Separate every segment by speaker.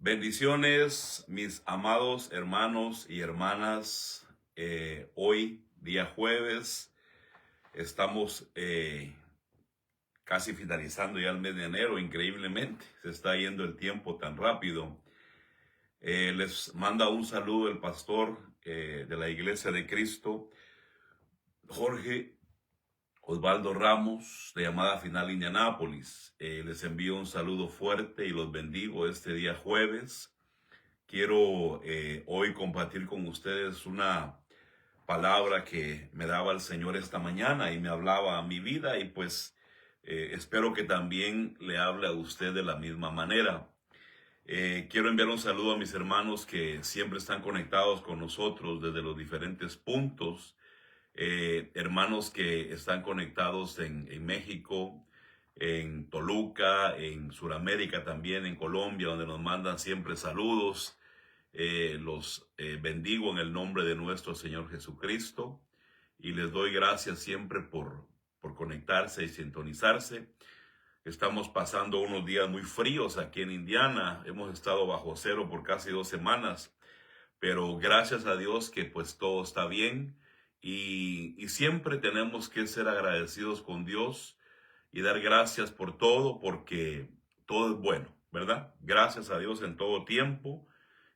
Speaker 1: Bendiciones, mis amados hermanos y hermanas. Hoy, día jueves, estamos casi finalizando ya el mes de enero. Increíblemente, se está yendo el tiempo tan rápido. Les manda un saludo el pastor de la Iglesia de Cristo, Jorge Osvaldo Ramos, de Llamada Final Indianápolis. Les envío un saludo fuerte y los bendigo este día jueves. Quiero hoy compartir con ustedes una palabra que me daba el Señor esta mañana y me hablaba a mi vida, y pues espero que también le hable a usted de la misma manera. Quiero enviar un saludo a mis hermanos que siempre están conectados con nosotros desde los diferentes puntos. Hermanos que están conectados en México, en Toluca, en Sudamérica también, en Colombia, donde nos mandan siempre saludos. Los bendigo en el nombre de nuestro Señor Jesucristo y les doy gracias siempre por conectarse y sintonizarse. Estamos pasando unos días muy fríos aquí en Indiana. Hemos estado bajo cero por casi 2 semanas, pero gracias a Dios que pues todo está bien, y siempre tenemos que ser agradecidos con Dios y dar gracias por todo, porque todo es bueno, ¿verdad? Gracias a Dios en todo tiempo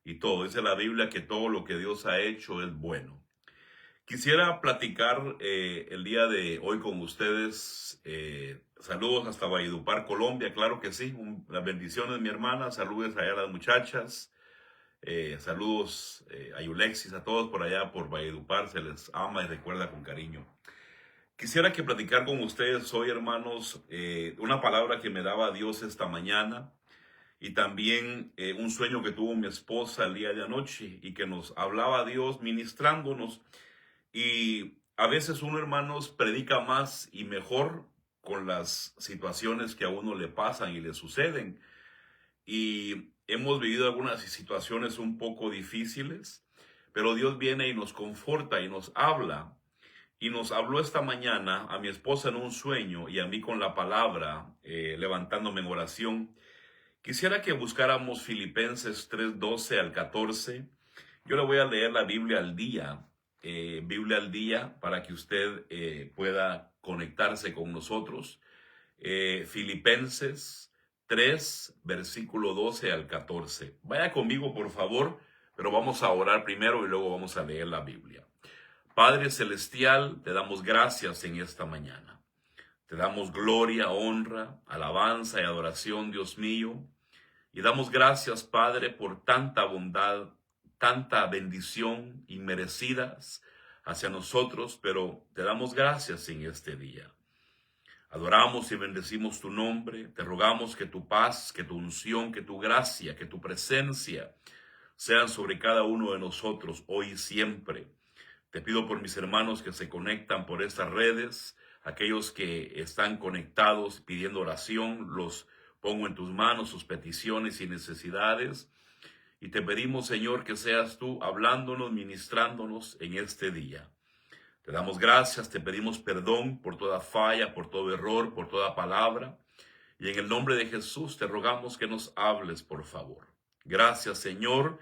Speaker 1: y todo. Dice la Biblia que todo lo que Dios ha hecho es bueno. Quisiera platicar el día de hoy con ustedes. Saludos hasta Valledupar, Colombia, claro que sí. Las bendiciones, mi hermana. Saludos allá a las muchachas. Saludos a Yulexis, a todos por allá por Valledupar. Se les ama y recuerda con cariño. Quisiera que platicar con ustedes hoy, hermanos, una palabra que me daba Dios esta mañana, y también un sueño que tuvo mi esposa el día de anoche y que nos hablaba Dios ministrándonos. Y a veces uno, hermanos, predica más y mejor con las situaciones que a uno le pasan y le suceden. Y hemos vivido algunas situaciones un poco difíciles, pero Dios viene y nos conforta y nos habla. Y nos habló esta mañana a mi esposa en un sueño y a mí con la palabra, levantándome en oración. Quisiera que buscáramos Filipenses 3:12 al 14. Yo le voy a leer la Biblia al día, para que usted pueda conectarse con nosotros. Filipenses 3, versículo 12 al 14. Vaya conmigo, por favor, pero vamos a orar primero y luego vamos a leer la Biblia. Padre Celestial, te damos gracias en esta mañana. Te damos gloria, honra, alabanza y adoración, Dios mío. Y damos gracias, Padre, por tanta bondad, tanta bendición inmerecidas hacia nosotros, pero te damos gracias en este día. Adoramos y bendecimos tu nombre. Te rogamos que tu paz, que tu unción, que tu gracia, que tu presencia sean sobre cada uno de nosotros hoy y siempre. Te pido por mis hermanos que se conectan por estas redes, aquellos que están conectados pidiendo oración, los pongo en tus manos, sus peticiones y necesidades. Y te pedimos, Señor, que seas tú hablándonos, ministrándonos en este día. Te damos gracias, te pedimos perdón por toda falla, por todo error, por toda palabra. Y en el nombre de Jesús te rogamos que nos hables, por favor. Gracias, Señor.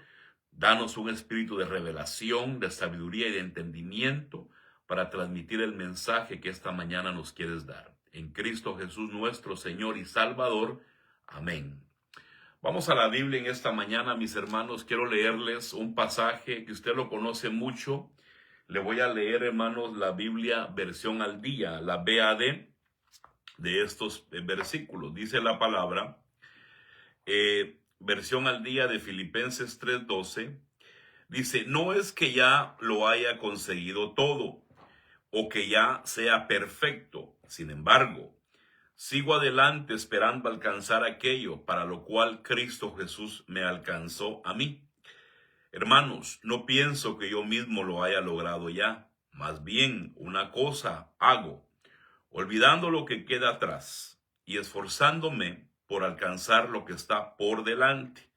Speaker 1: Danos un espíritu de revelación, de sabiduría y de entendimiento para transmitir el mensaje que esta mañana nos quieres dar. En Cristo Jesús, nuestro Señor y Salvador. Amén. Vamos a la Biblia en esta mañana, mis hermanos. Quiero leerles un pasaje que usted lo conoce mucho. Le voy a leer, hermanos, la Biblia versión al día, la BAD de estos versículos. Dice la palabra, versión al día de Filipenses 3:12. Dice, no es que ya lo haya conseguido todo o que ya sea perfecto. Sin embargo, sigo adelante esperando alcanzar aquello para lo cual Cristo Jesús me alcanzó a mí. Hermanos, no pienso que yo mismo lo haya logrado ya. Más bien, una cosa hago, olvidando lo que queda atrás y esforzándome por alcanzar lo que está por delante.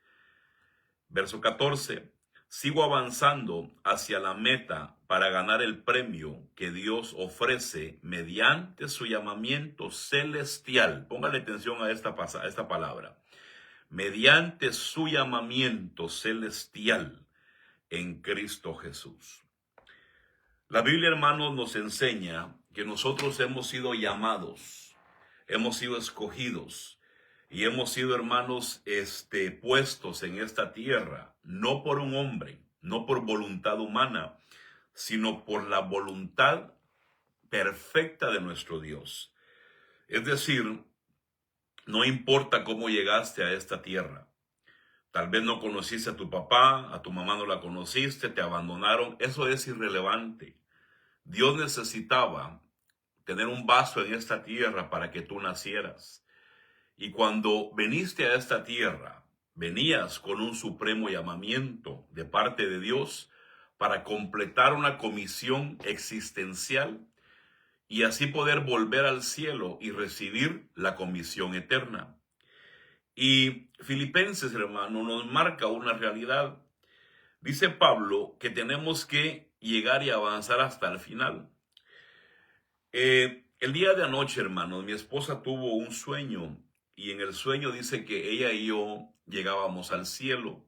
Speaker 1: Verso 14. Sigo avanzando hacia la meta para ganar el premio que Dios ofrece mediante su llamamiento celestial. Póngale atención a esta palabra. mediante su llamamiento celestial en Cristo Jesús. La Biblia, hermanos, nos enseña que nosotros hemos sido llamados, hemos sido escogidos y hemos sido, hermanos, puestos en esta tierra, no por un hombre, no por voluntad humana, sino por la voluntad perfecta de nuestro Dios. Es decir, no importa cómo llegaste a esta tierra. Tal vez no conociste a tu papá, a tu mamá no la conociste, te abandonaron. Eso es irrelevante. Dios necesitaba tener un vaso en esta tierra para que tú nacieras. Y cuando viniste a esta tierra, venías con un supremo llamamiento de parte de Dios para completar una comisión existencial y así poder volver al cielo y recibir la comisión eterna. Y Filipenses, hermano, nos marca una realidad. Dice Pablo que tenemos que llegar y avanzar hasta el final. El día de anoche, hermanos, mi esposa tuvo un sueño y en el sueño dice que ella y yo llegábamos al cielo.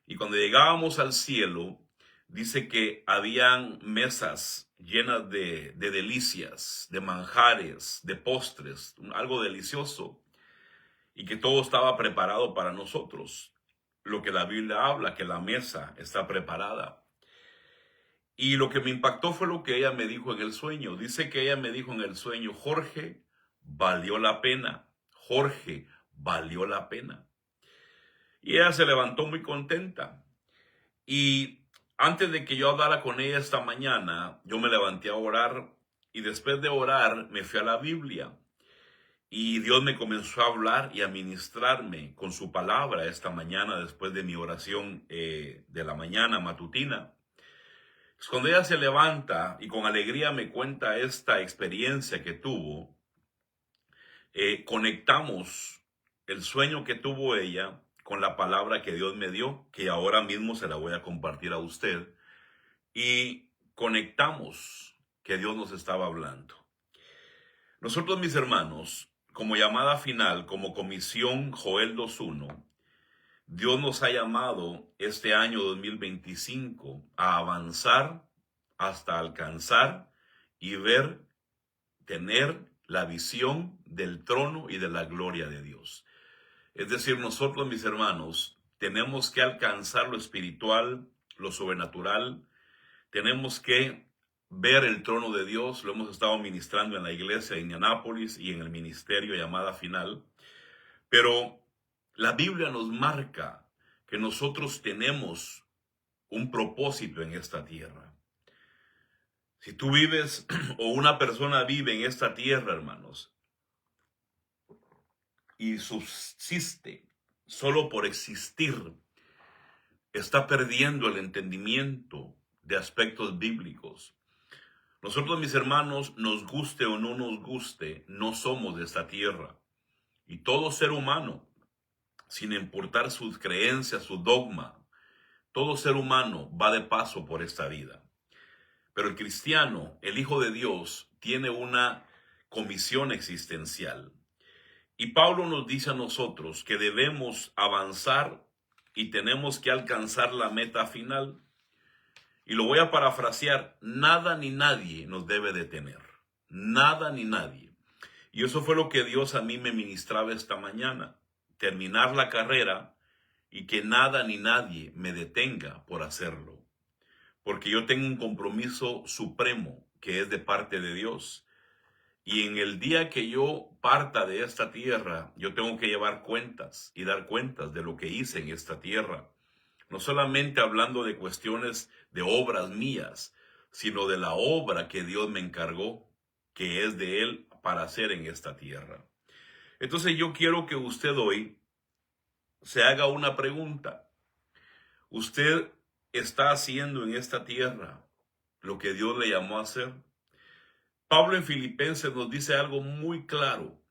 Speaker 1: Y cuando llegábamos al cielo, dice que habían mesas llenas de delicias, de manjares, de postres, algo delicioso, y que todo estaba preparado para nosotros. Lo que la Biblia habla, que la mesa está preparada. Y lo que me impactó fue lo que ella me dijo en el sueño. Dice que ella me dijo en el sueño: Jorge, valió la pena. Jorge, valió la pena. Y ella se levantó muy contenta. Y antes de que yo hablara con ella esta mañana, yo me levanté a orar. Y después de orar, me fui a la Biblia. Y Dios me comenzó a hablar y a ministrarme con su palabra esta mañana después de mi oración de la mañana matutina. Cuando ella se levanta y con alegría me cuenta esta experiencia que tuvo, conectamos el sueño que tuvo ella con la palabra que Dios me dio, que ahora mismo se la voy a compartir a usted, y conectamos que Dios nos estaba hablando. Nosotros, mis hermanos, como llamada final, como comisión Joel 2.1, Dios nos ha llamado este año 2025 a avanzar hasta alcanzar y ver, tener la visión del trono y de la gloria de Dios. Es decir, nosotros, mis hermanos, tenemos que alcanzar lo espiritual, lo sobrenatural. Tenemos que ver el trono de Dios. Lo hemos estado ministrando en la iglesia de Indianápolis y en el ministerio llamada final. Pero la Biblia nos marca que nosotros tenemos un propósito en esta tierra. Si tú vives o una persona vive en esta tierra, hermanos, y subsiste solo por existir, está perdiendo el entendimiento de aspectos bíblicos. Nosotros, mis hermanos, nos guste o no nos guste, no somos de esta tierra. Y todo ser humano, sin importar sus creencias, su dogma, todo ser humano va de paso por esta vida. Pero el cristiano, el Hijo de Dios, tiene una comisión existencial. Y Pablo nos dice a nosotros que debemos avanzar y tenemos que alcanzar la meta final. Y lo voy a parafrasear: nada ni nadie nos debe detener. Nada ni nadie. Y eso fue lo que Dios a mí me ministraba esta mañana. Terminar la carrera y que nada ni nadie me detenga por hacerlo. Porque yo tengo un compromiso supremo que es de parte de Dios. Y en el día que yo parta de esta tierra, yo tengo que llevar cuentas y dar cuentas de lo que hice en esta tierra. No solamente hablando de cuestiones de obras mías, sino de la obra que Dios me encargó, que es de Él para hacer en esta tierra. Entonces yo quiero que usted hoy se haga una pregunta. ¿Usted está haciendo en esta tierra lo que Dios le llamó a hacer? Pablo en Filipenses nos dice algo muy claro: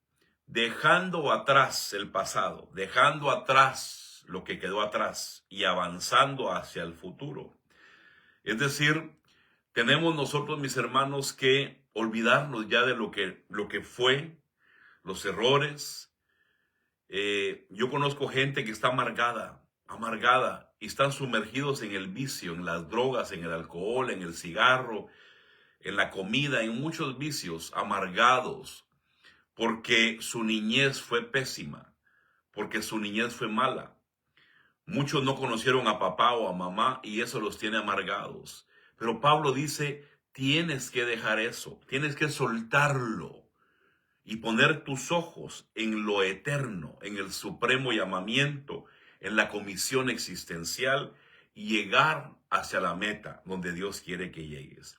Speaker 1: dejando atrás el pasado, dejando atrás lo que quedó atrás y avanzando hacia el futuro. Es decir, tenemos nosotros, mis hermanos, que olvidarnos ya de lo que fue, los errores, Yo conozco gente que está amargada, y están sumergidos en el vicio, en las drogas, en el alcohol, en el cigarro, en la comida, en muchos vicios, amargados, porque su niñez fue pésima, porque su niñez fue mala. Muchos no conocieron a papá o a mamá y eso los tiene amargados. Pero Pablo dice, tienes que dejar eso, tienes que soltarlo y poner tus ojos en lo eterno, en el supremo llamamiento, en la comisión existencial y llegar hacia la meta donde Dios quiere que llegues.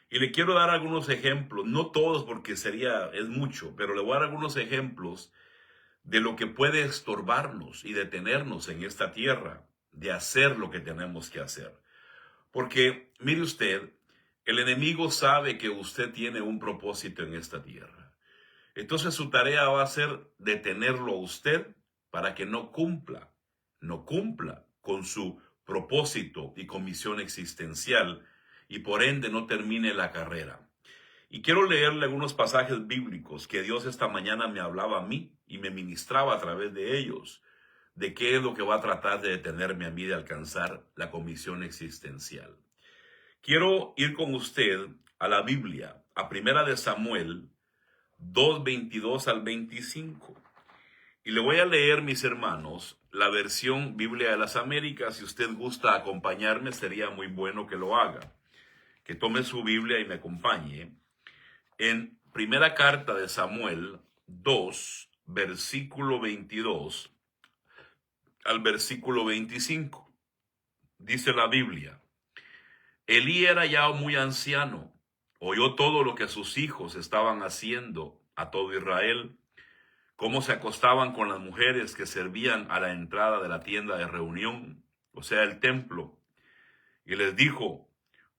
Speaker 1: Y le quiero dar algunos ejemplos, no todos porque es mucho, pero le voy a dar algunos ejemplos de lo que puede estorbarnos y detenernos en esta tierra de hacer lo que tenemos que hacer. Porque, mire usted, el enemigo sabe que usted tiene un propósito en esta tierra. Entonces su tarea va a ser detenerlo a usted para que no cumpla con su propósito y comisión existencial y por ende no termine la carrera. Y quiero leerle algunos pasajes bíblicos que Dios esta mañana me hablaba a mí y me ministraba a través de ellos, de qué es lo que va a tratar de detenerme a mí de alcanzar la comisión existencial. Quiero ir con usted a la Biblia, a Primera de Samuel 2:22 al 25. Y le voy a leer, mis hermanos, la versión Biblia de las Américas. Si usted gusta acompañarme, sería muy bueno que lo haga. Que tome su Biblia y me acompañe. En primera carta de Samuel 2, versículo 22 al versículo 25, dice la Biblia, Elí era ya muy anciano, oyó todo lo que sus hijos estaban haciendo a todo Israel, cómo se acostaban con las mujeres que servían a la entrada de la tienda de reunión, o sea, el templo, y les dijo,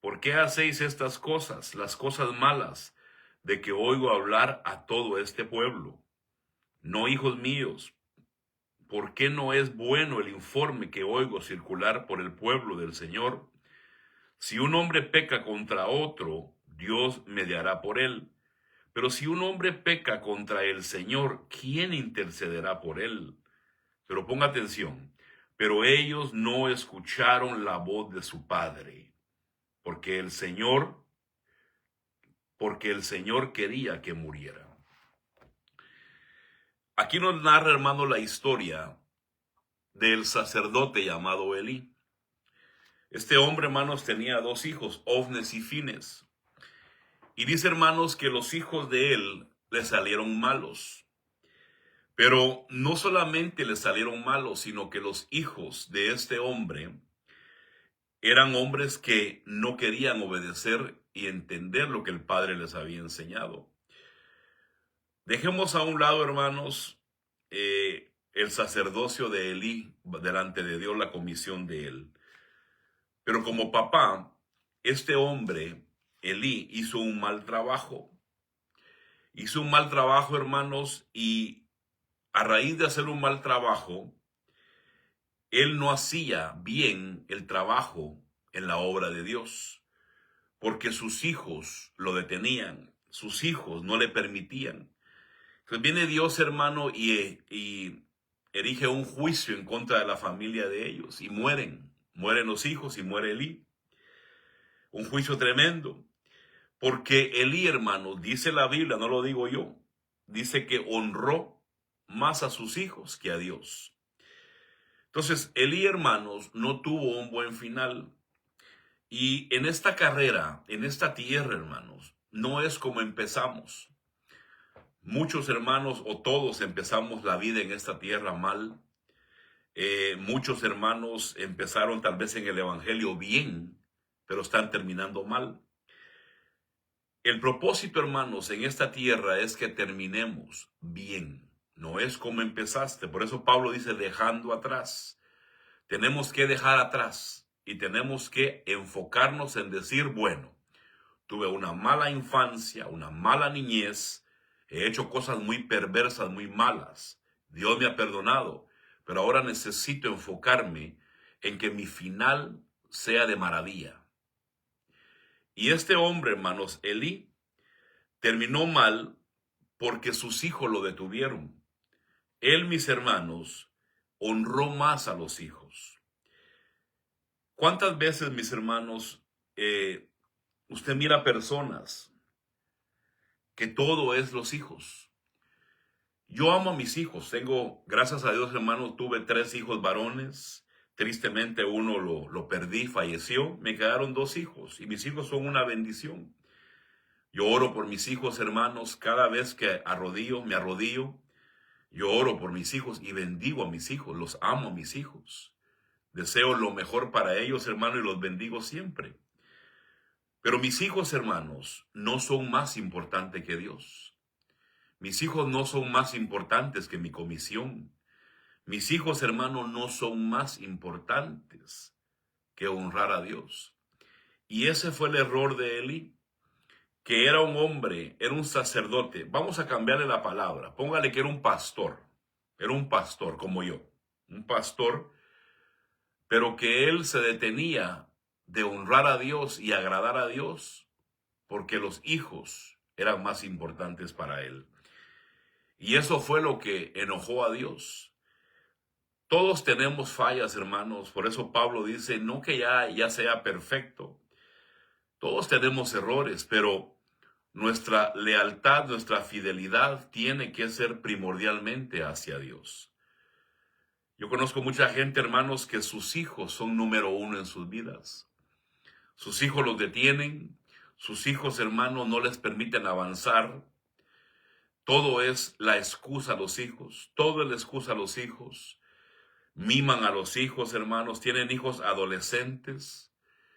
Speaker 1: ¿por qué hacéis estas cosas, las cosas malas, de que oigo hablar a todo este pueblo? No, hijos míos, ¿por qué no es bueno el informe que oigo circular por el pueblo del Señor? Si un hombre peca contra otro, Dios mediará por él. Pero si un hombre peca contra el Señor, ¿quién intercederá por él? Pero ponga atención, pero ellos no escucharon la voz de su padre, porque el Señor quería que muriera. Aquí nos narra, hermano, la historia del sacerdote llamado Elí. Este hombre, hermanos, tenía dos hijos, Ofnes y Fines. Y dice, hermanos, que los hijos de él le salieron malos. Pero no solamente le salieron malos, sino que los hijos de este hombre eran hombres que no querían obedecer y entender lo que el padre les había enseñado. Dejemos a un lado, hermanos, el sacerdocio de Elí delante de Dios, la comisión de él. Pero como papá, este hombre, Elí, hizo un mal trabajo. Hizo un mal trabajo, hermanos, y a raíz de hacer un mal trabajo, él no hacía bien el trabajo en la obra de Dios, porque sus hijos lo detenían, sus hijos no le permitían. Entonces viene Dios, hermano, y erige un juicio en contra de la familia de ellos, y mueren los hijos y muere Elí. Un juicio tremendo, porque Elí, hermano, dice la Biblia, no lo digo yo, dice que honró más a sus hijos que a Dios. Entonces, Elí, hermanos, no tuvo un buen final. Y en esta carrera, en esta tierra, hermanos, no es como empezamos. Muchos hermanos o todos empezamos la vida en esta tierra mal. Muchos hermanos empezaron tal vez en el evangelio bien, pero están terminando mal. El propósito, hermanos, en esta tierra es que terminemos bien. No es como empezaste. Por eso Pablo dice dejando atrás. Tenemos que dejar atrás y tenemos que enfocarnos en decir, bueno, tuve una mala infancia, una mala niñez, he hecho cosas muy perversas, muy malas. Dios me ha perdonado, pero ahora necesito enfocarme en que mi final sea de maravilla. Y este hombre, hermanos, Elí, terminó mal porque sus hijos lo detuvieron. él, mis hermanos, honró más a los hijos. ¿Cuántas veces, mis hermanos, usted mira personas que todo es los hijos? Yo amo a mis hijos. Tengo, gracias a Dios, hermano, tuve 3 hijos varones. Tristemente uno lo perdí, falleció. Me quedaron 2 hijos y mis hijos son una bendición. Yo oro por mis hijos, hermanos. Cada vez que me arrodillo, yo oro por mis hijos y bendigo a mis hijos. Los amo a mis hijos. Deseo lo mejor para ellos, hermano, y los bendigo siempre. Pero mis hijos, hermanos, no son más importantes que Dios. Mis hijos no son más importantes que mi comisión. Mis hijos, hermanos, no son más importantes que honrar a Dios. Y ese fue el error de Elí, que era un hombre, era un sacerdote. Vamos a cambiarle la palabra. Póngale que era un pastor. Era un pastor como yo. Un pastor, pero que él se detenía de honrar a Dios y agradar a Dios porque los hijos eran más importantes para él. Y eso fue lo que enojó a Dios. Todos tenemos fallas, hermanos. Por eso Pablo dice, no que ya sea perfecto. Todos tenemos errores, pero nuestra lealtad, nuestra fidelidad tiene que ser primordialmente hacia Dios. Yo conozco mucha gente, hermanos, que sus hijos son número 1 en sus vidas. Sus hijos los detienen. Sus hijos, hermanos, no les permiten avanzar. Todo es la excusa a los hijos. Todo es la excusa a los hijos. Miman a los hijos, hermanos. Tienen hijos adolescentes.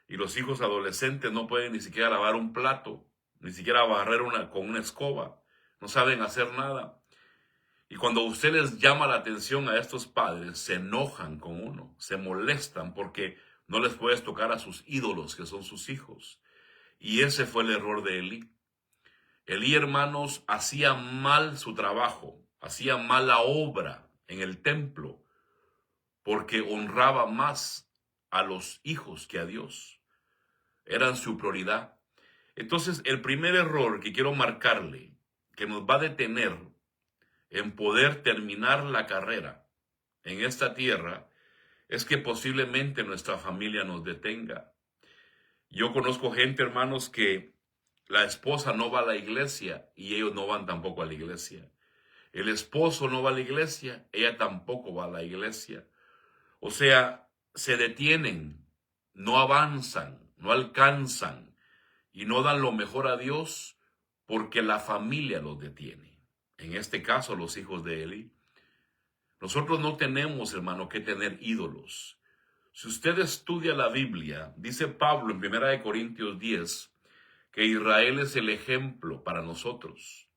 Speaker 1: Y los hijos adolescentes no pueden ni siquiera lavar un plato. Ni siquiera barrer con una escoba. No saben hacer nada. Y cuando usted les llama la atención a estos padres, se enojan con uno. Se molestan porque no les puedes tocar a sus ídolos, que son sus hijos. Y ese fue el error de Elí. Elí, hermanos, hacía mal su trabajo, hacía mal la obra en el templo, porque honraba más a los hijos que a Dios. Eran su prioridad. Entonces, el primer error que quiero marcarle, que nos va a detener en poder terminar la carrera en esta tierra, es que posiblemente nuestra familia nos detenga. Yo conozco gente, hermanos, que la esposa no va a la iglesia y ellos no van tampoco a la iglesia. El esposo no va a la iglesia, ella tampoco va a la iglesia. O sea, se detienen, no avanzan, no alcanzan y no dan lo mejor a Dios porque la familia los detiene. En este caso, los hijos de Elí. Nosotros no tenemos, hermano, que tener ídolos. Si usted estudia la Biblia, dice Pablo en 1 Corintios 10, que Israel es el ejemplo para nosotros.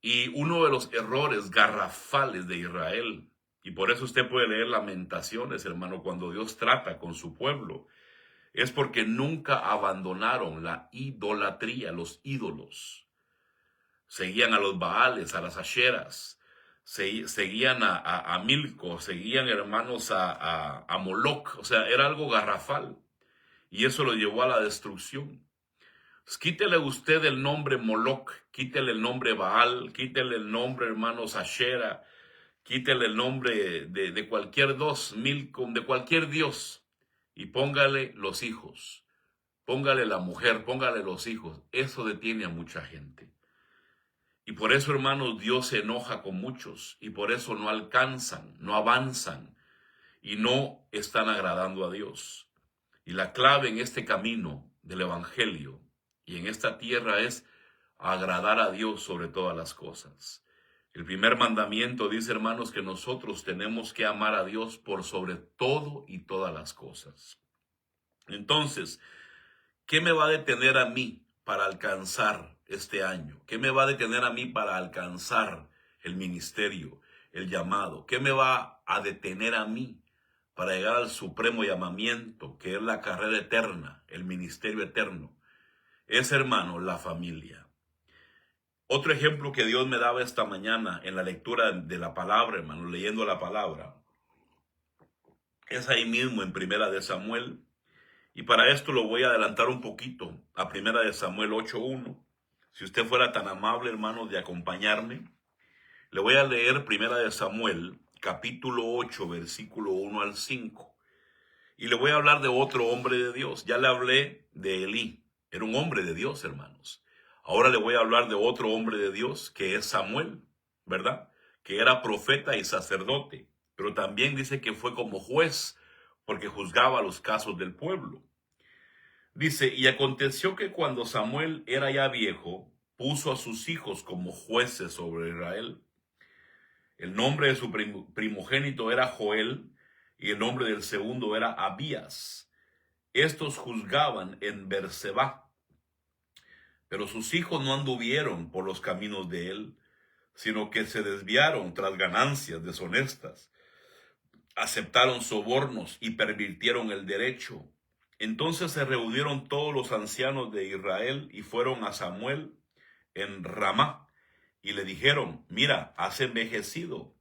Speaker 1: Y uno de los errores garrafales de Israel, y por eso usted puede leer Lamentaciones, hermano, cuando Dios trata con su pueblo, es porque nunca abandonaron la idolatría, los ídolos. Seguían a los Baales, a las Asheras, seguían a Milco, seguían, hermanos, a Moloc. O sea, era algo garrafal. Y eso lo llevó a la destrucción. Pues quítele usted el nombre Moloc, quítele el nombre Baal, quítele el nombre, hermanos, Ashera, quítele el nombre de cualquier Milcom, de cualquier dios, y póngale los hijos, póngale la mujer, póngale los hijos. Eso detiene a mucha gente. Y por eso, hermanos, Dios se enoja con muchos, y por eso no alcanzan, no avanzan, y no están agradando a Dios. Y la clave en este camino del evangelio y en esta tierra es agradar a Dios sobre todas las cosas. El primer mandamiento dice, hermanos, que nosotros tenemos que amar a Dios por sobre todo y todas las cosas. Entonces, ¿qué me va a detener a mí para alcanzar este año? ¿Qué me va a detener a mí para alcanzar el ministerio, el llamado? ¿Qué me va a detener a mí para llegar al supremo llamamiento, que es la carrera eterna, el ministerio eterno? Es, hermano, la familia. Otro ejemplo que Dios me daba esta mañana en la lectura de la palabra, hermano, leyendo la palabra, es ahí mismo en 1 de Samuel. Y para esto lo voy a adelantar un poquito a 1 de Samuel 8:1. Si usted fuera tan amable, hermano, de acompañarme. Le voy a leer Primera de Samuel, capítulo 8, versículo 1 al 5. Y le voy a hablar de otro hombre de Dios. Ya le hablé de Elí. Era un hombre de Dios, hermanos. Ahora le voy a hablar de otro hombre de Dios, que es Samuel, ¿verdad? Que era profeta y sacerdote. Pero también dice que fue como juez, porque juzgaba los casos del pueblo. Dice, y aconteció que cuando Samuel era ya viejo, puso a sus hijos como jueces sobre Israel. El nombre de su primogénito era Joel, y el nombre del segundo era Abías. Estos juzgaban en Berseba. Pero sus hijos no anduvieron por los caminos de él, sino que se desviaron tras ganancias deshonestas. Aceptaron sobornos y pervirtieron el derecho. Entonces se reunieron todos los ancianos de Israel y fueron a Samuel en Ramá y le dijeron, mira, has envejecido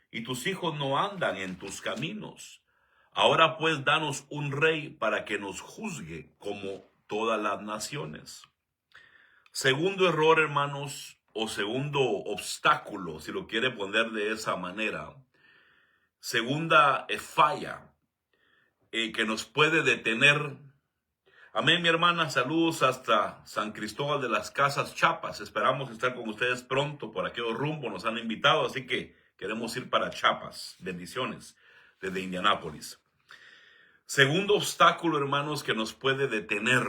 Speaker 1: y tus hijos no andan en tus caminos. Ahora pues danos un rey para que nos juzgue como todas las naciones. Segundo error, hermanos, o segundo obstáculo, si lo quiere poner de esa manera. Segunda falla que nos puede detener. Amén, mi hermana. Saludos hasta San Cristóbal de las Casas, Chiapas. Esperamos estar con ustedes pronto por aquellos rumbos. Nos han invitado, así que queremos ir para Chiapas. Bendiciones desde Indianápolis. Segundo obstáculo, hermanos, que nos puede detener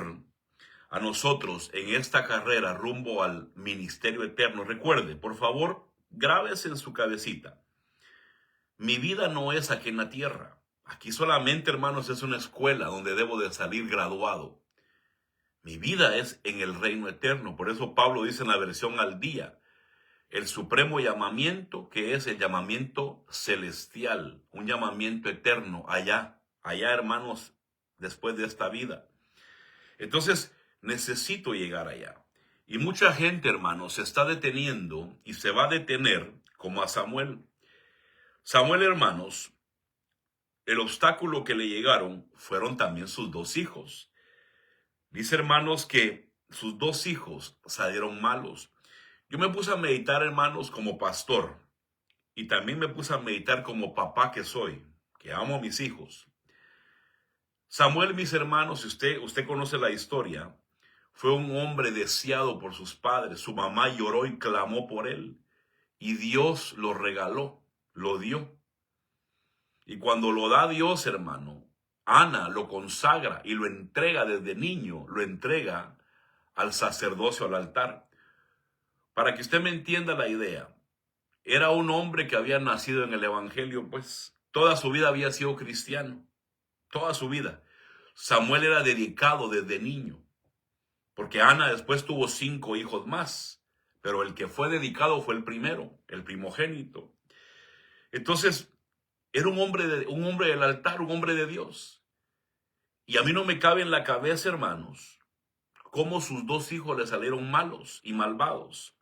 Speaker 1: a nosotros en esta carrera rumbo al ministerio eterno. Recuerde, por favor, grábese en su cabecita. Mi vida no es aquí en la tierra. Aquí solamente, hermanos, es una escuela donde debo de salir graduado. Mi vida es en el reino eterno. Por eso Pablo dice en la versión al día, el supremo llamamiento, que es el llamamiento celestial, un llamamiento eterno allá, hermanos, después de esta vida. Entonces, necesito llegar allá. Y mucha gente, hermanos, se está deteniendo y se va a detener como a Samuel. Samuel, hermanos, el obstáculo que le llegaron fueron también sus dos hijos. Dice, hermanos, que sus dos hijos salieron malos. Yo me puse a meditar, hermanos, como pastor. Y también me puse a meditar como papá que soy, que amo a mis hijos. Samuel, mis hermanos, si usted conoce la historia, fue un hombre deseado por sus padres. Su mamá lloró y clamó por él. Y Dios lo regaló, lo dio. Y cuando lo da Dios, hermano, Ana lo consagra y lo entrega desde niño, lo entrega al sacerdocio, al altar. Para que usted me entienda la idea, era un hombre que había nacido en el evangelio, pues toda su vida había sido cristiano, toda su vida. Samuel era dedicado desde niño, porque Ana después tuvo 5 hijos más, pero el que fue dedicado fue el primero, el primogénito. Entonces, era un hombre del altar, un hombre de Dios. Y a mí no me cabe en la cabeza, hermanos, cómo sus dos hijos le salieron malos y malvados.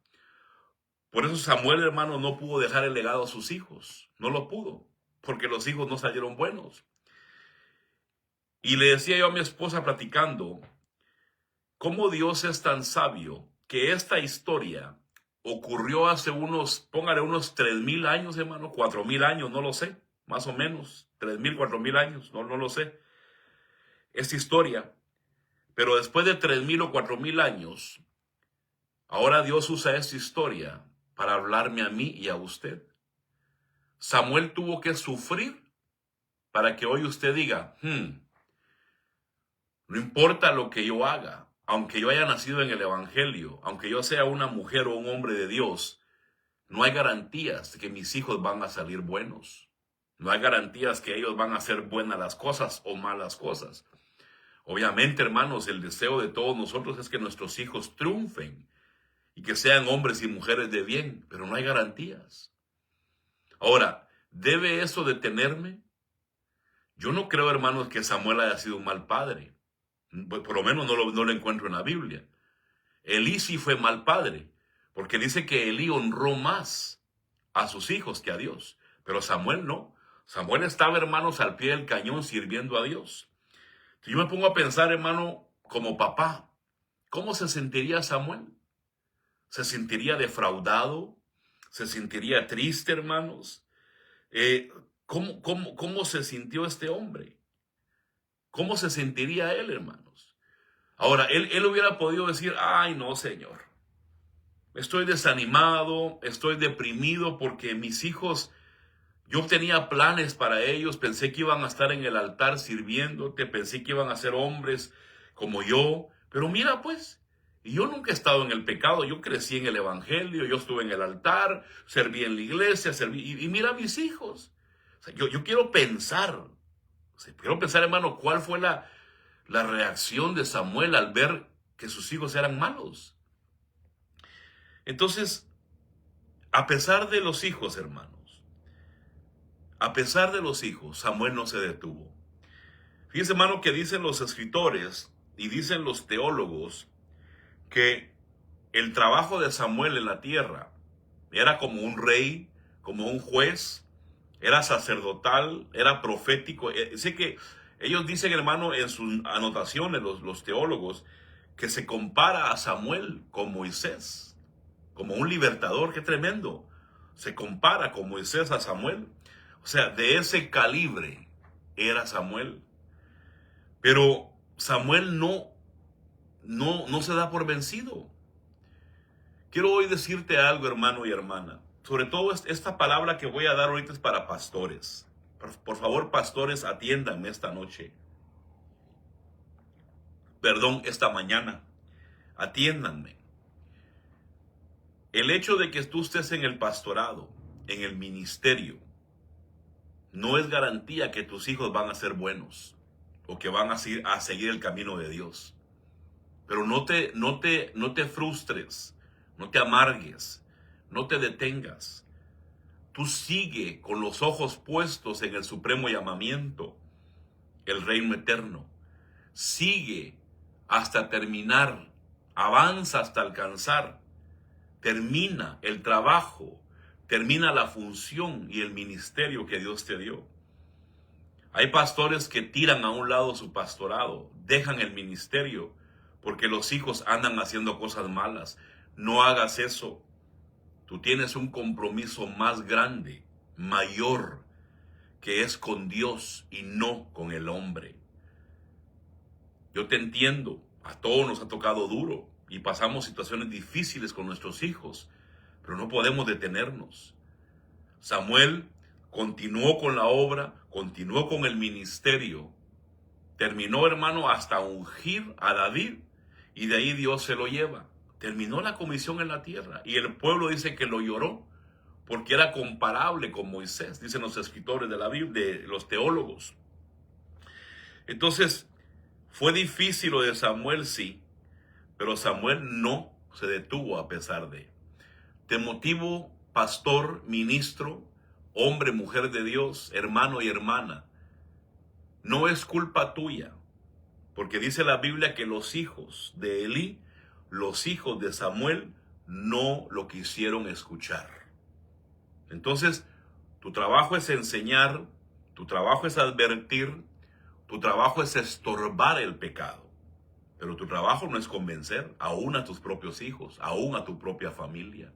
Speaker 1: Por eso Samuel, hermano, no pudo dejar el legado a sus hijos. No lo pudo, porque los hijos no salieron buenos. Y le decía yo a mi esposa platicando, cómo Dios es tan sabio que esta historia ocurrió hace póngale unos 3,000 años, hermano, 4,000 años, no lo sé, más o menos, 3,000, 4,000 años, no lo sé. Esta historia, pero después de 3,000 o 4,000 años, ahora Dios usa esta historia para hablarme a mí y a usted. Samuel tuvo que sufrir para que hoy usted diga, no importa lo que yo haga, aunque yo haya nacido en el evangelio, aunque yo sea una mujer o un hombre de Dios, no hay garantías de que mis hijos van a salir buenos. No hay garantías que ellos van a hacer buenas las cosas o malas cosas. Obviamente, hermanos, el deseo de todos nosotros es que nuestros hijos triunfen y que sean hombres y mujeres de bien, pero no hay garantías. Ahora, ¿debe eso detenerme? Yo no creo, hermanos, que Samuel haya sido un mal padre. Por lo menos no lo encuentro en la Biblia. Elí sí fue mal padre, porque dice que Elí honró más a sus hijos que a Dios. Pero Samuel no. Samuel estaba, hermanos, al pie del cañón sirviendo a Dios. Yo me pongo a pensar, hermano, como papá, ¿cómo se sentiría Samuel? ¿Se sentiría defraudado? ¿Se sentiría triste, hermanos? ¿Cómo se sintió este hombre? ¿Cómo se sentiría él, hermanos? Ahora, él hubiera podido decir, ay, no, Señor. Estoy desanimado, estoy deprimido porque mis hijos, yo tenía planes para ellos, pensé que iban a estar en el altar sirviéndote, pensé que iban a ser hombres como yo, pero mira pues, yo nunca he estado en el pecado, yo crecí en el evangelio, yo estuve en el altar, serví en la iglesia, y mira a mis hijos. O sea, yo quiero pensar, hermano, cuál fue la reacción de Samuel al ver que sus hijos eran malos. Entonces, a pesar de los hijos, hermanos, a pesar de los hijos, Samuel no se detuvo. Fíjense, hermano, que dicen los escritores y dicen los teólogos que el trabajo de Samuel en la tierra era como un rey, como un juez, era sacerdotal, era profético. Sé que ellos dicen, hermano, en sus anotaciones, los teólogos, que se compara a Samuel con Moisés, como un libertador. ¡Qué tremendo! Se compara con Moisés a Samuel. O sea, de ese calibre era Samuel. Pero Samuel no se da por vencido. Quiero hoy decirte algo, hermano y hermana. Sobre todo esta palabra que voy a dar ahorita es para pastores. Por favor, pastores, atiéndanme esta noche. Perdón, esta mañana. Atiéndanme. El hecho de que tú estés en el pastorado, en el ministerio, no es garantía que tus hijos van a ser buenos o que van a seguir el camino de Dios. Pero no te frustres, no te amargues, no te detengas. Tú sigue con los ojos puestos en el supremo llamamiento, el reino eterno. Sigue hasta terminar, avanza hasta alcanzar, termina el trabajo, termina la función y el ministerio que Dios te dio. Hay pastores que tiran a un lado su pastorado, dejan el ministerio porque los hijos andan haciendo cosas malas. No hagas eso. Tú tienes un compromiso más grande, mayor, que es con Dios y no con el hombre. Yo te entiendo, a todos nos ha tocado duro y pasamos situaciones difíciles con nuestros hijos, pero no podemos detenernos. Samuel continuó con la obra, continuó con el ministerio, terminó, hermano, hasta ungir a David y de ahí Dios se lo lleva. Terminó la comisión en la tierra y el pueblo dice que lo lloró porque era comparable con Moisés, dicen los escritores de la Biblia, de los teólogos. Entonces, fue difícil lo de Samuel, sí, pero Samuel no se detuvo a pesar de. Te motivo, pastor, ministro, hombre, mujer de Dios, hermano y hermana. No es culpa tuya, porque dice la Biblia que los hijos de Elí, los hijos de Samuel, no lo quisieron escuchar. Entonces, tu trabajo es enseñar, tu trabajo es advertir, tu trabajo es estorbar el pecado. Pero tu trabajo no es convencer aún a tus propios hijos, aún a tu propia familia.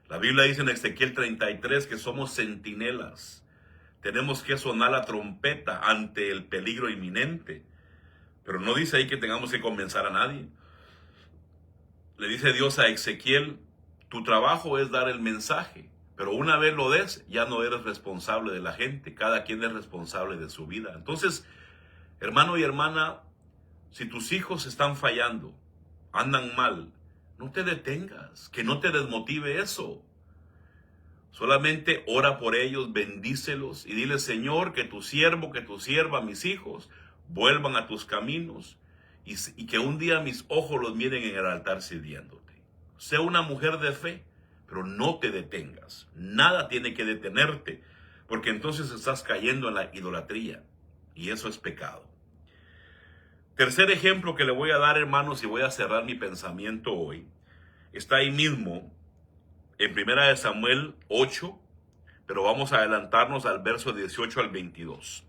Speaker 1: La Biblia dice en Ezequiel 33 que somos centinelas. Tenemos que sonar la trompeta ante el peligro inminente. Pero no dice ahí que tengamos que convencer a nadie. Le dice Dios a Ezequiel, tu trabajo es dar el mensaje. Pero una vez lo des, ya no eres responsable de la gente. Cada quien es responsable de su vida. Entonces, hermano y hermana, si tus hijos están fallando, andan mal, no te detengas, que no te desmotive eso. Solamente ora por ellos, bendícelos y dile, Señor, que tu siervo, que tu sierva, mis hijos, vuelvan a tus caminos y que un día mis ojos los miren en el altar sirviéndote. Sé una mujer de fe, pero no te detengas. Nada tiene que detenerte, porque entonces estás cayendo en la idolatría y eso es pecado. Tercer ejemplo que le voy a dar, hermanos, y voy a cerrar mi pensamiento hoy, está ahí mismo en 1 Samuel 8, pero vamos a adelantarnos al verso 18 al 22.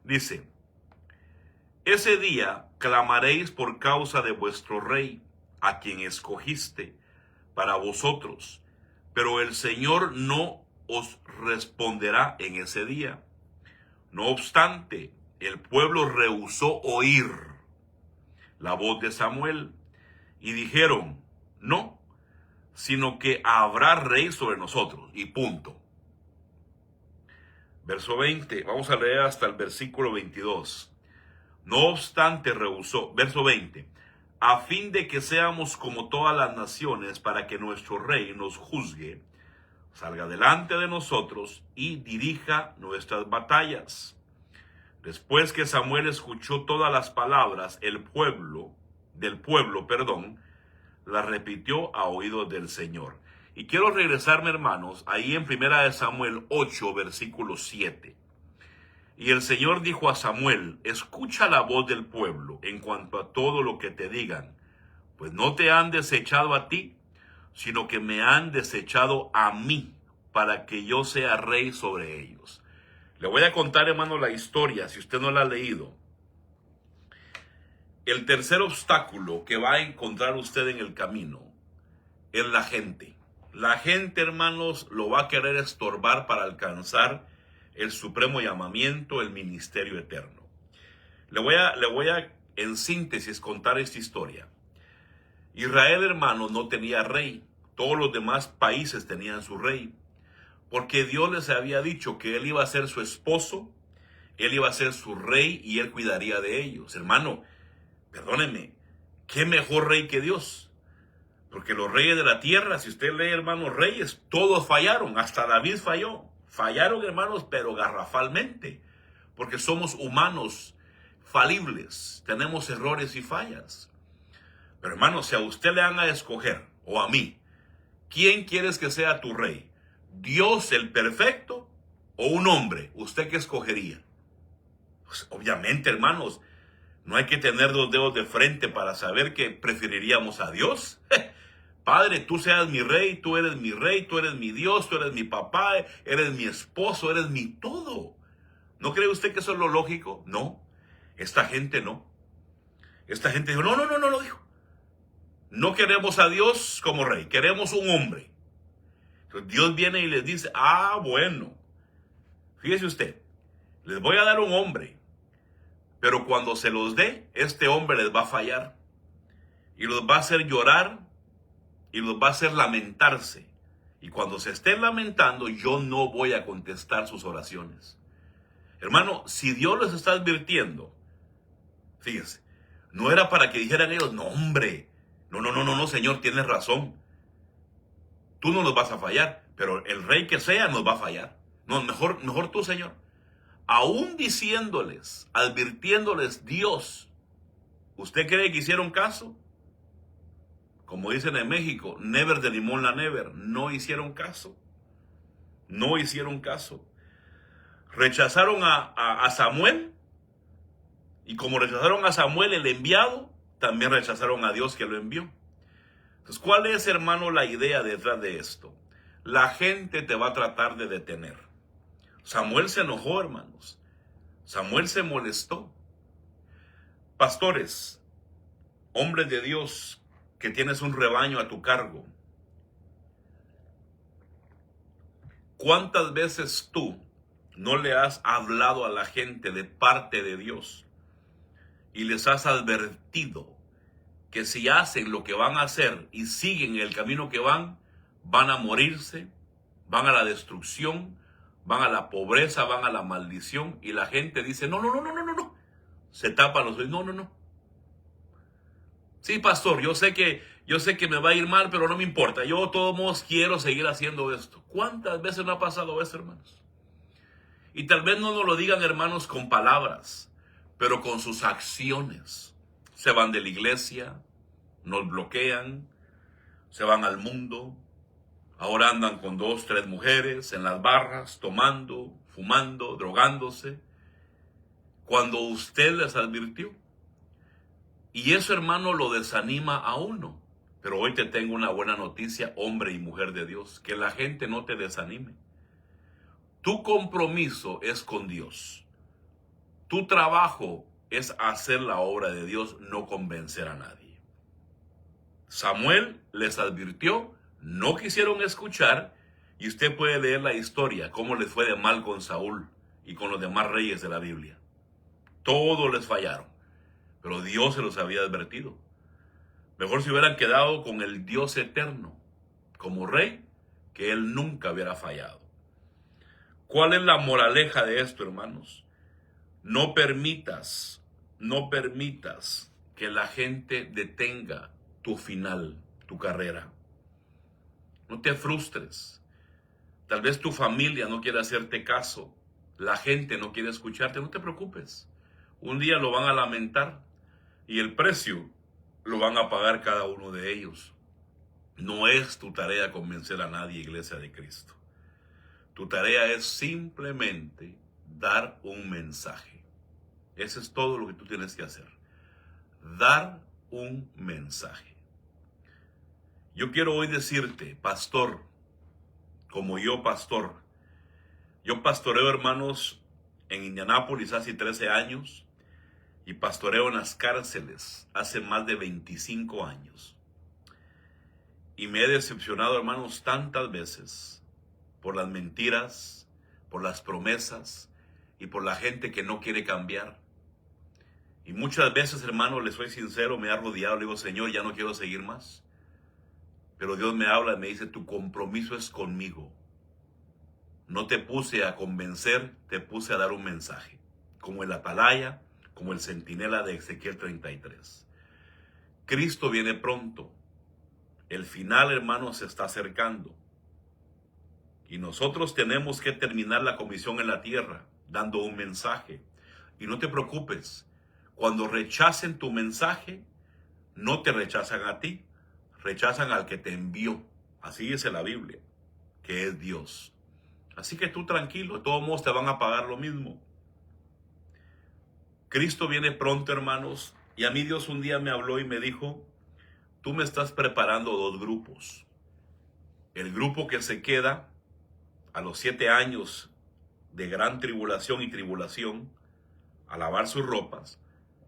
Speaker 1: Dice, ese día clamaréis por causa de vuestro rey, a quien escogiste para vosotros, pero el Señor no os responderá en ese día. No obstante, el pueblo rehusó oír la voz de Samuel y dijeron, no, sino que habrá rey sobre nosotros, y punto. Verso 20, vamos a leer hasta el versículo 22. No obstante rehusó, verso 20, a fin de que seamos como todas las naciones, para que nuestro rey nos juzgue, salga delante de nosotros y dirija nuestras batallas. Después que Samuel escuchó todas las palabras, del pueblo, las repitió a oídos del Señor. Y quiero regresarme, hermanos, ahí en 1 Samuel 8, versículo 7. Y el Señor dijo a Samuel, escucha la voz del pueblo en cuanto a todo lo que te digan, pues no te han desechado a ti, sino que me han desechado a mí, para que yo sea rey sobre ellos. Le voy a contar, hermano, la historia, si usted no la ha leído. El tercer obstáculo que va a encontrar usted en el camino es la gente. La gente, hermanos, lo va a querer estorbar para alcanzar el supremo llamamiento, el ministerio eterno. Le voy a, en síntesis, contar esta historia. Israel, hermano, no tenía rey. Todos los demás países tenían su rey. Porque Dios les había dicho que Él iba a ser su esposo, Él iba a ser su rey y Él cuidaría de ellos. Hermano, perdóneme, ¿qué mejor rey que Dios? Porque los reyes de la tierra, si usted lee, hermanos, reyes, todos fallaron, hasta David falló. Fallaron, hermanos, pero garrafalmente, porque somos humanos falibles, tenemos errores y fallas. Pero hermanos, si a usted le van a escoger, o a mí, ¿quién quieres que sea tu rey? ¿Dios el perfecto o un hombre? ¿Usted qué escogería? Pues, obviamente, hermanos, no hay que tener dos dedos de frente para saber que preferiríamos a Dios. Padre, tú seas mi rey, tú eres mi rey, tú eres mi Dios, tú eres mi papá, eres mi esposo, eres mi todo. ¿No cree usted que eso es lo lógico? No, esta gente no. Esta gente dijo, no lo dijo. No queremos a Dios como rey, queremos un hombre. Entonces Dios viene y les dice, bueno, fíjese usted, les voy a dar un hombre, pero cuando se los dé, este hombre les va a fallar y los va a hacer llorar y los va a hacer lamentarse. Y cuando se estén lamentando, yo no voy a contestar sus oraciones. Hermano, si Dios les está advirtiendo, fíjense, no era para que dijeran ellos, no hombre, no, Señor, tienes razón. Tú no nos vas a fallar, pero el rey que sea nos va a fallar. No, mejor tú, Señor. Aún diciéndoles, advirtiéndoles Dios, ¿usted cree que hicieron caso? Como dicen en México, never de limón la never. No hicieron caso. No hicieron caso. Rechazaron a Samuel. Y como rechazaron a Samuel, el enviado, también rechazaron a Dios que lo envió. Entonces, ¿cuál es, hermano, la idea detrás de esto? La gente te va a tratar de detener. Samuel se enojó, hermanos. Samuel se molestó. Pastores, hombres de Dios, que tienes un rebaño a tu cargo. ¿Cuántas veces tú no le has hablado a la gente de parte de Dios y les has advertido que si hacen lo que van a hacer y siguen el camino que van a morirse, van a la destrucción, van a la pobreza, van a la maldición? Y la gente dice, no. Se tapan los oídos, no. Sí, pastor, yo sé que me va a ir mal, pero no me importa. Yo de todos modos quiero seguir haciendo esto. ¿Cuántas veces no ha pasado eso, hermanos? Y tal vez no nos lo digan, hermanos, con palabras, pero con sus acciones. Se van de la iglesia, nos bloquean, se van al mundo. Ahora andan con 2, 3 mujeres en las barras, tomando, fumando, drogándose, cuando usted les advirtió. Y eso, hermano, lo desanima a uno. Pero hoy te tengo una buena noticia, hombre y mujer de Dios, que la gente no te desanime. Tu compromiso es con Dios. Tu trabajo es hacer la obra de Dios, no convencer a nadie. Samuel les advirtió, No quisieron escuchar, y usted puede leer la historia, cómo les fue de mal con Saúl y con los demás reyes de la Biblia. Todos les fallaron, pero Dios se los había advertido. Mejor se hubieran quedado con el Dios eterno como rey, que él nunca hubiera fallado. ¿Cuál es la moraleja de esto, hermanos? No permitas que la gente detenga tu final, tu carrera. No te frustres. Tal vez tu familia no quiere hacerte caso. La gente no quiere escucharte. No te preocupes. Un día lo van a lamentar y el precio lo van a pagar cada uno de ellos. No es tu tarea convencer a nadie, Iglesia de Cristo. Tu tarea es simplemente dar un mensaje. Eso es todo lo que tú tienes que hacer. Dar un mensaje. Yo quiero hoy decirte, pastor, como yo pastoreo, hermanos, en Indianápolis hace 13 años y pastoreo en las cárceles hace más de 25 años. Y me he decepcionado, hermanos, tantas veces por las mentiras, por las promesas y por la gente que no quiere cambiar. Y muchas veces, hermano, le soy sincero, me ha rodeado, le digo, Señor, ya no quiero seguir más. Pero Dios me habla y me dice, tu compromiso es conmigo. No te puse a convencer, te puse a dar un mensaje. Como el atalaya, como el centinela de Ezequiel 33. Cristo viene pronto. El final, hermano, se está acercando. Y nosotros tenemos que terminar la comisión en la tierra, dando un mensaje. Y no te preocupes, cuando rechacen tu mensaje, no te rechazan a ti, rechazan al que te envió. Así dice la Biblia, que es Dios. Así que tú tranquilo, de todos modos te van a pagar lo mismo. Cristo viene pronto, hermanos, y a mí Dios un día me habló y me dijo, tú me estás preparando dos grupos. El grupo que se queda a los 7 años de gran tribulación y tribulación, a lavar sus ropas,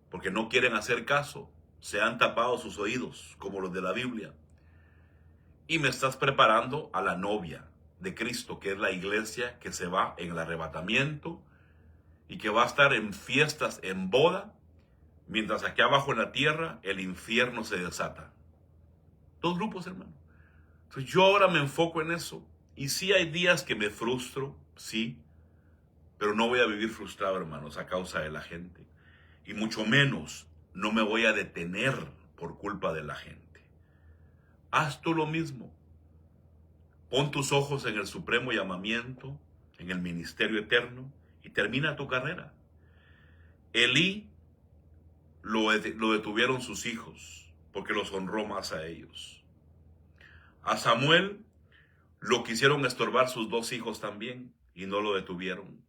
Speaker 1: porque no quieren hacer caso, se han tapado sus oídos, como los de la Biblia. Y me estás preparando a la novia de Cristo, que es la iglesia que se va en el arrebatamiento y que va a estar en fiestas, en boda, mientras aquí abajo en la tierra el infierno se desata. Dos grupos, hermano. Entonces yo ahora me enfoco en eso. Y sí hay días que me frustro, sí, pero no voy a vivir frustrado, hermanos, a causa de la gente. Y mucho menos no me voy a detener por culpa de la gente. Haz tú lo mismo. Pon tus ojos en el supremo llamamiento, en el ministerio eterno, y termina tu carrera. Elí lo detuvieron sus hijos, porque los honró más a ellos. A Samuel lo quisieron estorbar sus 2 hijos también, y no lo detuvieron.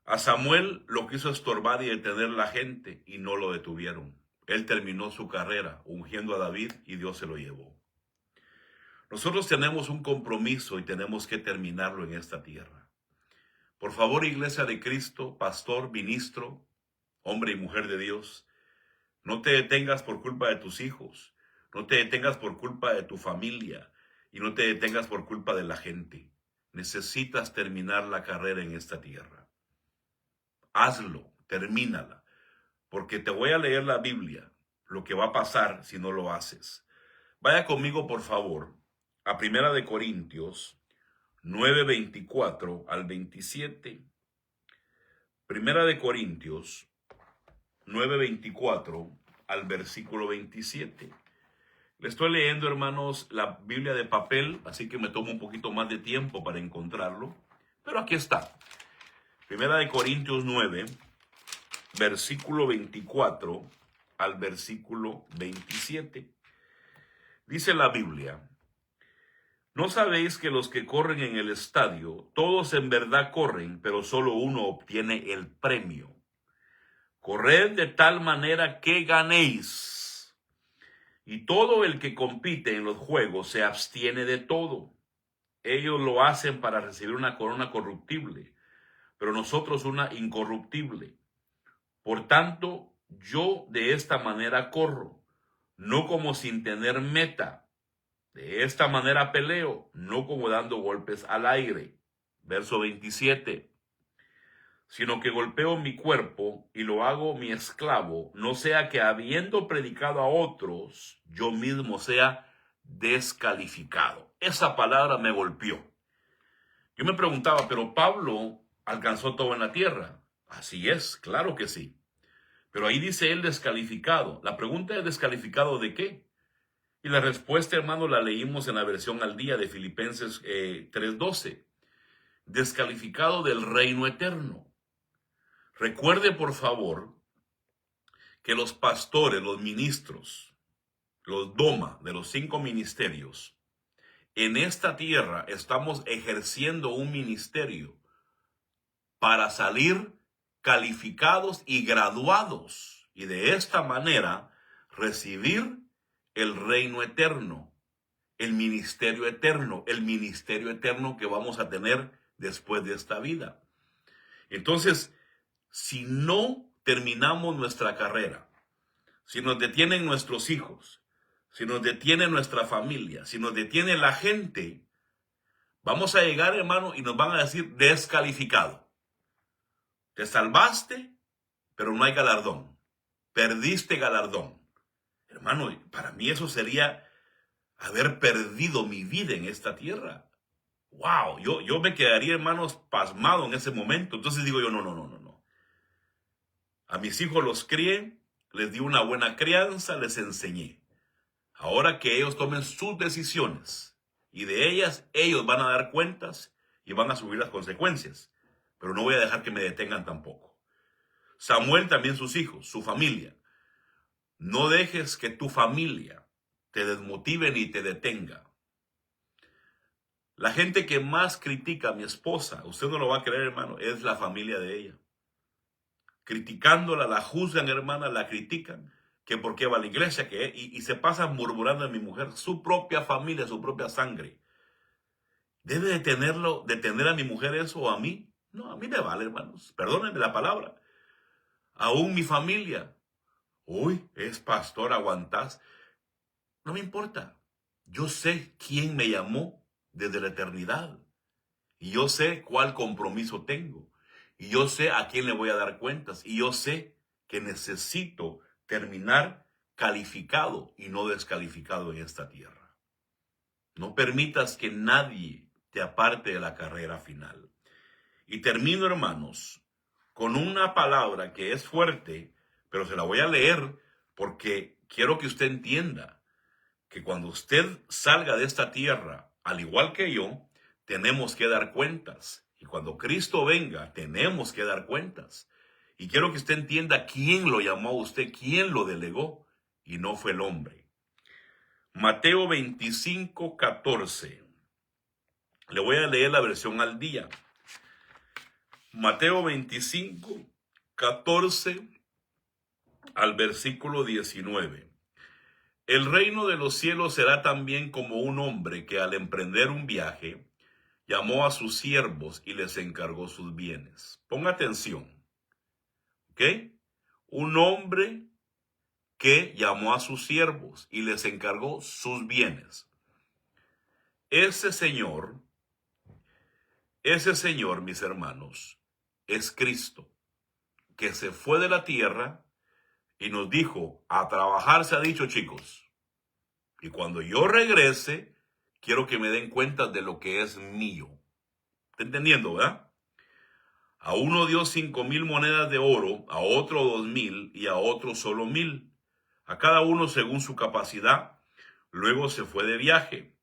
Speaker 1: A Samuel lo quiso estorbar y detener la gente, y no lo detuvieron. Él terminó su carrera ungiendo a David, y Dios se lo llevó. Nosotros tenemos un compromiso y tenemos que terminarlo en esta tierra. Por favor, Iglesia de Cristo, pastor, ministro, hombre y mujer de Dios, no te detengas por culpa de tus hijos, no te detengas por culpa de tu familia y no te detengas por culpa de la gente. Necesitas terminar la carrera en esta tierra. Hazlo, termínala, porque te voy a leer la Biblia, lo que va a pasar si no lo haces. Vaya conmigo, por favor, a 1 Corintios 9:24 al 27. 1 Corintios 9:24 al versículo 27. Le estoy leyendo, hermanos, la Biblia de papel, así que me tomo un poquito más de tiempo para encontrarlo. Pero aquí está. 1 Corintios 9, versículo 24 al versículo 27. Dice la Biblia: ¿no sabéis que los que corren en el estadio, todos en verdad corren, pero solo uno obtiene el premio? Corred de tal manera que ganéis. Y todo el que compite en los juegos se abstiene de todo. Ellos lo hacen para recibir una corona corruptible, pero nosotros una incorruptible. Por tanto, yo de esta manera corro, no como sin tener meta, De esta manera peleo, no como dando golpes al aire. Verso 27. Sino que golpeo mi cuerpo y lo hago mi esclavo, no sea que habiendo predicado a otros, yo mismo sea descalificado. Esa palabra me golpeó. Yo me preguntaba, pero Pablo alcanzó todo en la tierra. Así es, claro que sí. Pero ahí dice él descalificado. La pregunta es, ¿descalificado de qué? Y la respuesta, hermano, la leímos en la versión al día de Filipenses 3:12. Descalificado del reino eterno. Recuerde, por favor, que los pastores, los ministros, los doma de los 5 ministerios, en esta tierra estamos ejerciendo un ministerio para salir calificados y graduados y de esta manera recibir el reino eterno, el ministerio eterno que vamos a tener después de esta vida. Entonces, si no terminamos nuestra carrera, si nos detienen nuestros hijos, si nos detiene nuestra familia, si nos detiene la gente, vamos a llegar, hermano, y nos van a decir descalificado. Te salvaste, pero no hay galardón. Perdiste galardón. Hermano, para mí eso sería haber perdido mi vida en esta tierra. Wow, yo me quedaría, hermanos, pasmado en ese momento. Entonces digo yo, no. A mis hijos los crié, les di una buena crianza, les enseñé. Ahora que ellos tomen sus decisiones y de ellas ellos van a dar cuentas y van a subir las consecuencias. Pero no voy a dejar que me detengan tampoco. Samuel también sus hijos, su familia. No dejes que tu familia te desmotive ni te detenga. La gente que más critica a mi esposa, usted no lo va a creer, hermano, es la familia de ella. Criticándola, la juzgan, hermana, la critican, que por qué va a la iglesia, y se pasan murmurando a mi mujer, su propia familia, su propia sangre. ¿Debe detener a mi mujer eso o a mí? No, a mí me vale, hermanos. Perdónenme la palabra. Aún mi familia. Uy, es pastor, aguantás. No me importa. Yo sé quién me llamó desde la eternidad. Y yo sé cuál compromiso tengo. Y yo sé a quién le voy a dar cuentas. Y yo sé que necesito terminar calificado y no descalificado en esta tierra. No permitas que nadie te aparte de la carrera final. Y termino, hermanos, con una palabra que es fuerte, pero se la voy a leer porque quiero que usted entienda que cuando usted salga de esta tierra, al igual que yo, tenemos que dar cuentas. Y cuando Cristo venga, tenemos que dar cuentas. Y quiero que usted entienda quién lo llamó a usted, quién lo delegó, y no fue el hombre. Mateo 25:14. Le voy a leer la versión al día. Mateo 25:14 al versículo 19. El reino de los cielos será también como un hombre que al emprender un viaje llamó a sus siervos y les encargó sus bienes. Ponga atención, ¿ok? Un hombre que llamó a sus siervos y les encargó sus bienes. Ese señor, mis hermanos, es Cristo, que se fue de la tierra y nos dijo, a trabajar se ha dicho, chicos. Y cuando yo regrese, quiero que me den cuenta de lo que es mío. ¿Está entendiendo, verdad? A uno dio 5,000 monedas de oro, a otro 2,000 y a otro solo 1,000. A cada uno según su capacidad. Luego se fue de viaje.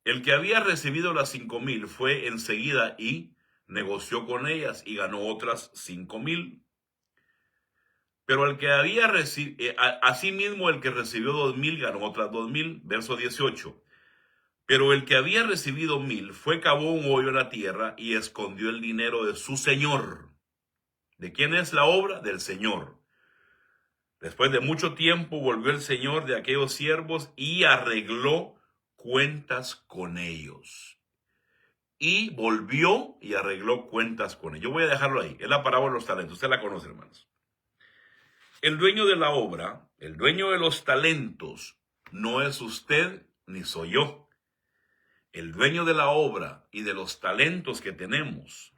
Speaker 1: El que había recibido las 5,000 fue enseguida y negoció con ellas y ganó otras 5,000. Pero el que había recibido, asimismo el que recibió 2,000 ganó otras 2,000. Verso 18. Pero el que había recibido 1,000 fue, cavó un hoyo en la tierra y escondió el dinero de su señor. ¿De quién es la obra? Del Señor. Después de mucho tiempo volvió el Señor de aquellos siervos y arregló cuentas con ellos. Y volvió y arregló cuentas con ellos. Yo voy a dejarlo ahí. Es la parábola de los talentos. Usted la conoce, hermanos. El dueño de la obra, el dueño de los talentos, no es usted ni soy yo. El dueño de la obra y de los talentos que tenemos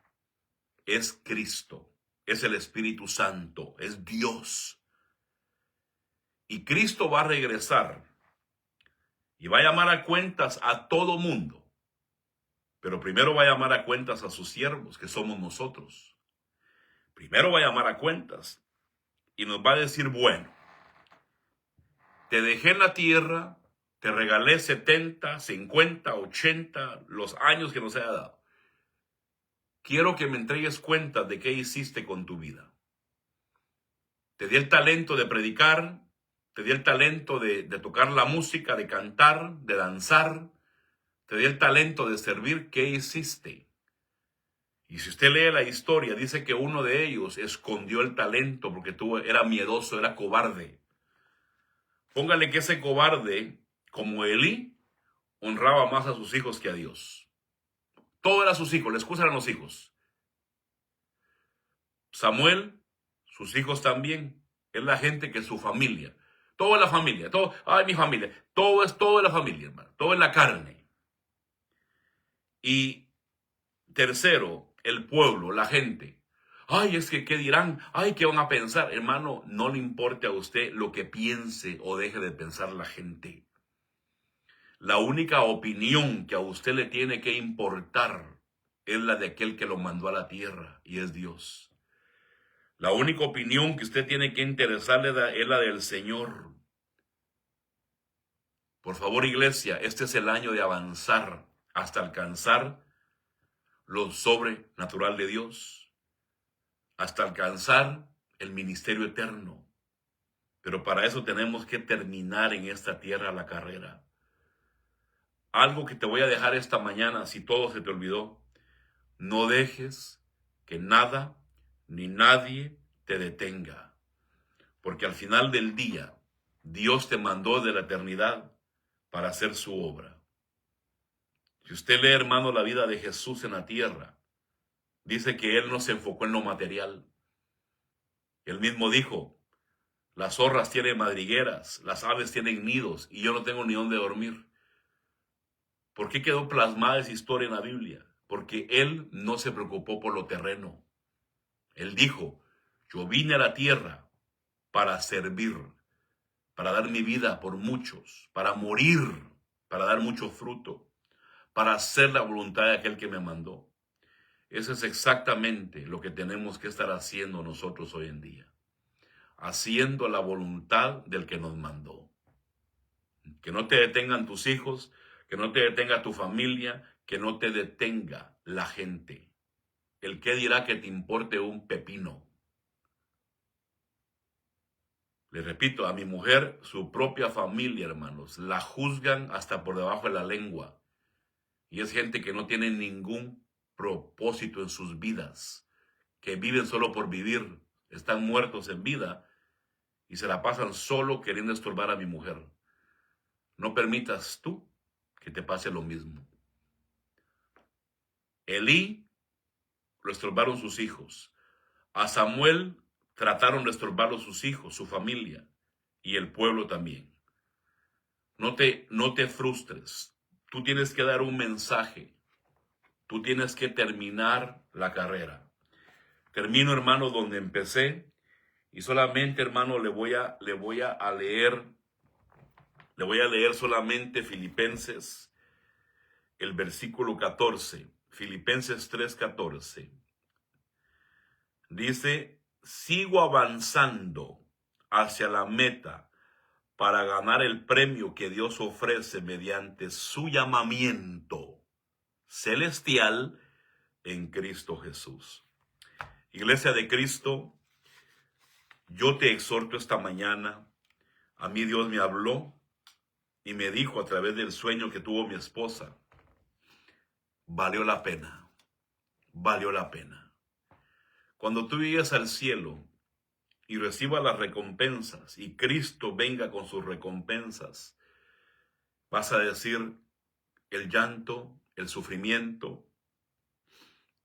Speaker 1: es Cristo, es el Espíritu Santo, es Dios. Y Cristo va a regresar y va a llamar a cuentas a todo mundo. Pero primero va a llamar a cuentas a sus siervos, que somos nosotros. Primero va a llamar a cuentas y nos va a decir, bueno, te dejé en la tierra, te regalé 70, 50, 80, los años que nos haya dado. Quiero que me entregues cuentas de qué hiciste con tu vida. Te di el talento de predicar, te di el talento de tocar la música, de cantar, de danzar. Te di el talento de servir. ¿Qué hiciste? Y si usted lee la historia, dice que uno de ellos escondió el talento porque era miedoso, era cobarde. Póngale que ese cobarde, como Elí, honraba más a sus hijos que a Dios. Todo era sus hijos, la excusa eran los hijos. Samuel, sus hijos también. Es la gente que es su familia. Todo es la familia, todo, ay, mi familia. Todo es la familia, hermano. Todo es la carne. Y tercero, el pueblo, la gente. Ay, es que, ¿qué dirán? Ay, ¿qué van a pensar? Hermano, no le importe a usted lo que piense o deje de pensar la gente. La única opinión que a usted le tiene que importar es la de aquel que lo mandó a la tierra, y es Dios. La única opinión que usted tiene que interesarle es la del Señor. Por favor, iglesia, este es el año de avanzar hasta alcanzar lo sobrenatural de Dios, hasta alcanzar el ministerio eterno. Pero para eso tenemos que terminar en esta tierra la carrera. Algo que te voy a dejar esta mañana, si todo se te olvidó, no dejes que nada ni nadie te detenga. Porque al final del día, Dios te mandó de la eternidad para hacer su obra. Si usted lee, hermano, la vida de Jesús en la tierra, dice que Él no se enfocó en lo material. Él mismo dijo, las zorras tienen madrigueras, las aves tienen nidos, y yo no tengo ni dónde dormir. ¿Por qué quedó plasmada esa historia en la Biblia? Porque Él no se preocupó por lo terreno. Él dijo, yo vine a la tierra para servir, para dar mi vida por muchos, para morir, para dar mucho fruto, para hacer la voluntad de aquel que me mandó. Eso es exactamente lo que tenemos que estar haciendo nosotros hoy en día. Haciendo la voluntad del que nos mandó. Que no te detengan tus hijos, que no te detenga tu familia, que no te detenga la gente. El que dirá que te importe un pepino. Le repito, a mi mujer, su propia familia, hermanos, la juzgan hasta por debajo de la lengua. Y es gente que no tiene ningún propósito en sus vidas, que viven solo por vivir, están muertos en vida y se la pasan solo queriendo estorbar a mi mujer. No permitas tú que te pase lo mismo. Elí lo estorbaron sus hijos. A Samuel trataron de estorbarlo sus hijos, su familia y el pueblo también. No te frustres. Tú tienes que dar un mensaje. Tú tienes que terminar la carrera. Termino, hermano, donde empecé. Y solamente, hermano, le voy a leer solamente Filipenses, el versículo 14. Filipenses 3:14. Dice, sigo avanzando hacia la meta para ganar el premio que Dios ofrece mediante su llamamiento celestial en Cristo Jesús. Iglesia de Cristo, yo te exhorto esta mañana. A mí Dios me habló y me dijo a través del sueño que tuvo mi esposa, valió la pena, valió la pena. Cuando tú llegues al cielo y recibas las recompensas y Cristo venga con sus recompensas, vas a decir el llanto, el sufrimiento,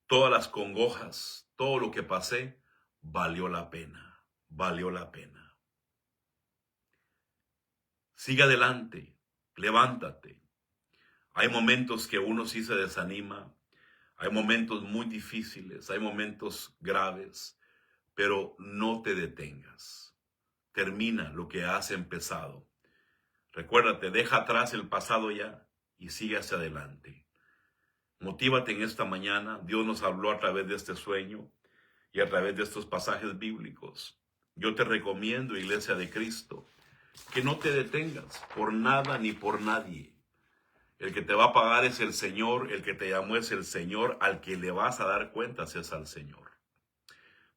Speaker 1: todas las congojas, todo lo que pasé, valió la pena, valió la pena. Sigue adelante, Levántate. Hay momentos que uno sí se desanima, hay momentos muy difíciles, hay momentos graves, pero no te detengas. Termina lo que has empezado. Recuérdate, deja atrás el pasado ya y sigue hacia adelante. Motívate en esta mañana. Dios nos habló a través de este sueño y a través de estos pasajes bíblicos. Yo te recomiendo, Iglesia de Cristo, que no te detengas por nada ni por nadie. El que te va a pagar es el Señor, el que te llamó es el Señor, al que le vas a dar cuentas es al Señor.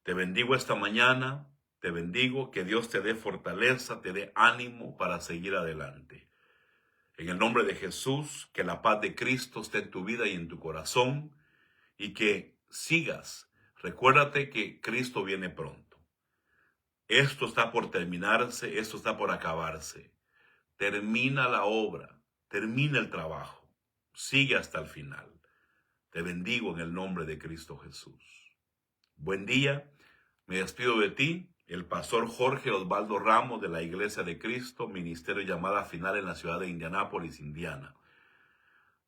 Speaker 1: Te bendigo esta mañana, te bendigo, que Dios te dé fortaleza, te dé ánimo para seguir adelante. En el nombre de Jesús, que la paz de Cristo esté en tu vida y en tu corazón y que sigas. Recuérdate que Cristo viene pronto. Esto está por terminarse, esto está por acabarse. Termina la obra, termina el trabajo, sigue hasta el final. Te bendigo en el nombre de Cristo Jesús. Buen día, me despido de ti, el pastor Jorge Osvaldo Ramos de la Iglesia de Cristo, Ministerio Llamada Final en la ciudad de Indianápolis, Indiana.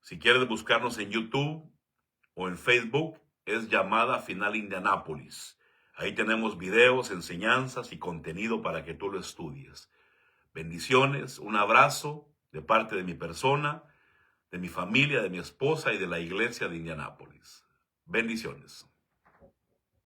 Speaker 1: Si quieres buscarnos en YouTube o en Facebook, es Llamada Final Indianápolis. Ahí tenemos videos, enseñanzas y contenido para que tú lo estudies. Bendiciones, un abrazo de parte de mi persona, de mi familia, de mi esposa y de la iglesia de Indianápolis. Bendiciones.